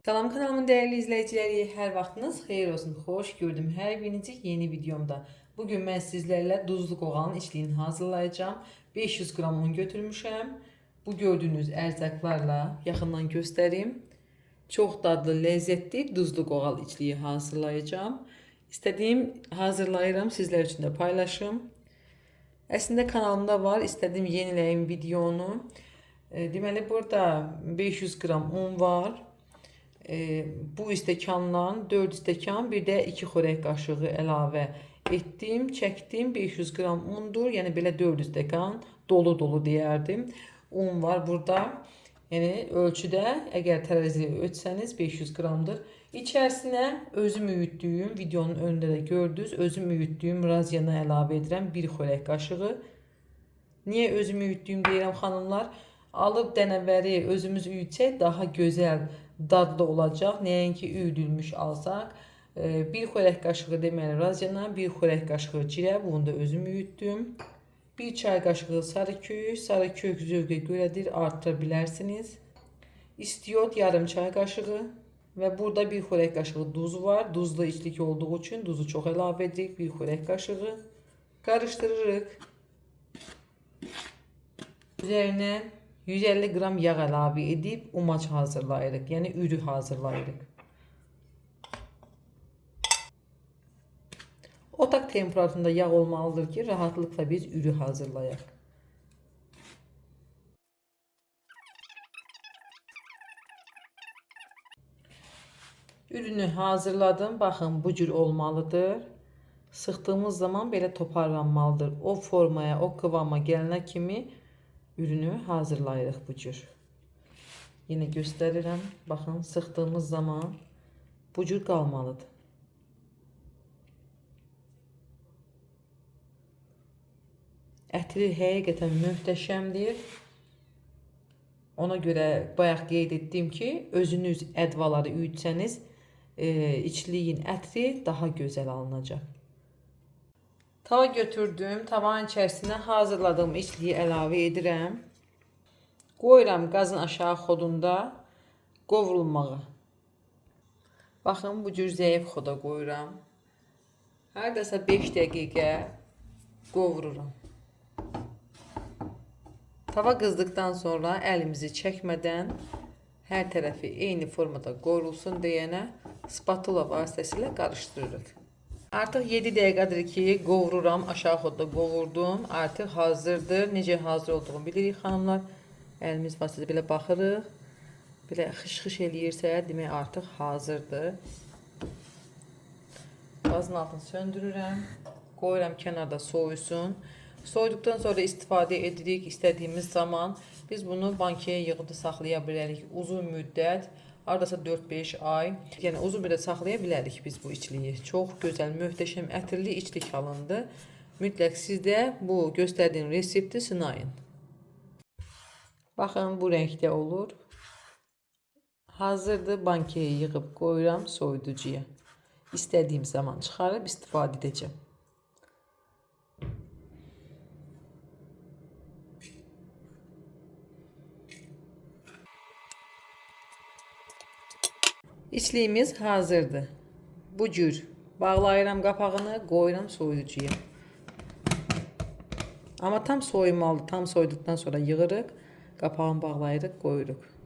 Salam kanalımın değerli izleyicileri, her vaxtınız xeyir olsun. Xoş gördüm hər birinizi yeni videomda. Bugün mən sizlərlə duzlu qoğalın içliyini hazırlayacağım. 500 qram un götürmüşəm. Bu gördüğünüz ərzaqlarla yaxından göstəreyim. Çox dadlı, lezzetli duzlu qoğal içliyi hazırlayacağım. İstədiyim hazırlayıram, sizlər üçün də paylaşım. Əslində kanalımda var, istədim yeniləyim videonu. Deməli burada 500 qram un var. Bu stəkandan 4 stəkan, bir də 2 xörək qaşığı əlavə etdim, çəkdim. 500 qram undur, yəni belə 4 stəkan dolu deyərdim. Un var burada. Yəni ölçüdə əgər tərəziyə ölçsəniz 500 qramdır. İçərisinə özüm üyütdüyüm, videonun önündə də gördünüz, özüm üyütdüyüm raziyana əlavə edirəm 1 xörək qaşığı. Niyə özüm üyütdüyüm deyirəm xanımlar? Alıb dənəvəri özümüz üyütsək daha gözəl, dadlı olacaq. Nəinki üyüdülmüş alsaq. 1 xörək qaşığı deməli raziyana, 1 xörək qaşığı cirə, bunu da özüm üyütdüm. 1 çay qaşığı sarı kök, sarı kök zövqə görədir, artıra bilərsiniz. İstiot yarım çay qaşığı və burada 1 xörək qaşığı duz var. Duzlu içlik olduğu üçün duzu çox əlavə edirik. 1 xörək qaşığı qarışdırırıq. Üzərinə 150 qram yağ əlavə edib umac hazırlayırıq. Yəni ürü hazırlayırıq. Otaq temperaturunda yağ olmalıdır ki, rahatlıkla biz ürü hazırlayaq. Ürünü hazırladım. Baxın, bu cür olmalıdır. Sıxdığımız zaman belə toparlanmalıdır. O formaya, o kıvama gələnə kimi ürünü hazırlayırıq bu cür. Yine göstərirəm. Baxın, sıxdığımız zaman bu cür qalmalıdır. Ətri həqiqətən möhtəşəmdir. Ona görə bayaq qeyd etdim ki, özünüz ədvaları üyütsəniz, içliyin ətri daha gözəl alınacaq. Tava götürdüm. Tavanın içərisinə hazırladığım içliyi əlavə edirəm. Qoyuram qazın aşağı xodunda qovrulmağa. Baxın, bu cür zəif xoda qoyuram. Hardasa 5 dəqiqə qovururam. Tava qızdıqdan sonra əlimizi çəkmədən hər tərəfi eyni formada qovrulsun deyənə spatula vasitəsilə qarışdırırıq. Artıq 7 dəqiqədir ki, qovururam, aşağı xodda qovurdum. Artıq hazırdır. Necə hazır olduğunu bilirik xanımlar. Əlimiz vasitəsilə belə baxırıq. Belə xış-xış eləyirsə, demək artıq hazırdır. Qazın altını söndürürəm. Qoyuram kənarda soyusun. Soyduqdan sonra istifadə edirik istədiyimiz zaman. Biz bunu bankaya yığıb da saxlaya bilərik uzun müddət. Hardasa 4-5 ay. Yəni uzun müddət saxlaya bilərik biz bu içliyi. Çox gözəl, möhtəşəm, ətirli içlik alındı. Mütləq siz də bu göstərdiyim resepti sınayın. Baxın, bu rəngdə olur. Hazırdır, bankaya yığıb qoyuram soyuducuya. İstədiyim zaman çıxarıb istifadə edəcəm. İçliyimiz hazırdır. Bu cür bağlayıram qapağını, qoyuram soyuducuya. Amma tam soymalıdır. Tam soyduqdan sonra yığırıq, qapağını bağlayırıq, qoyuruq.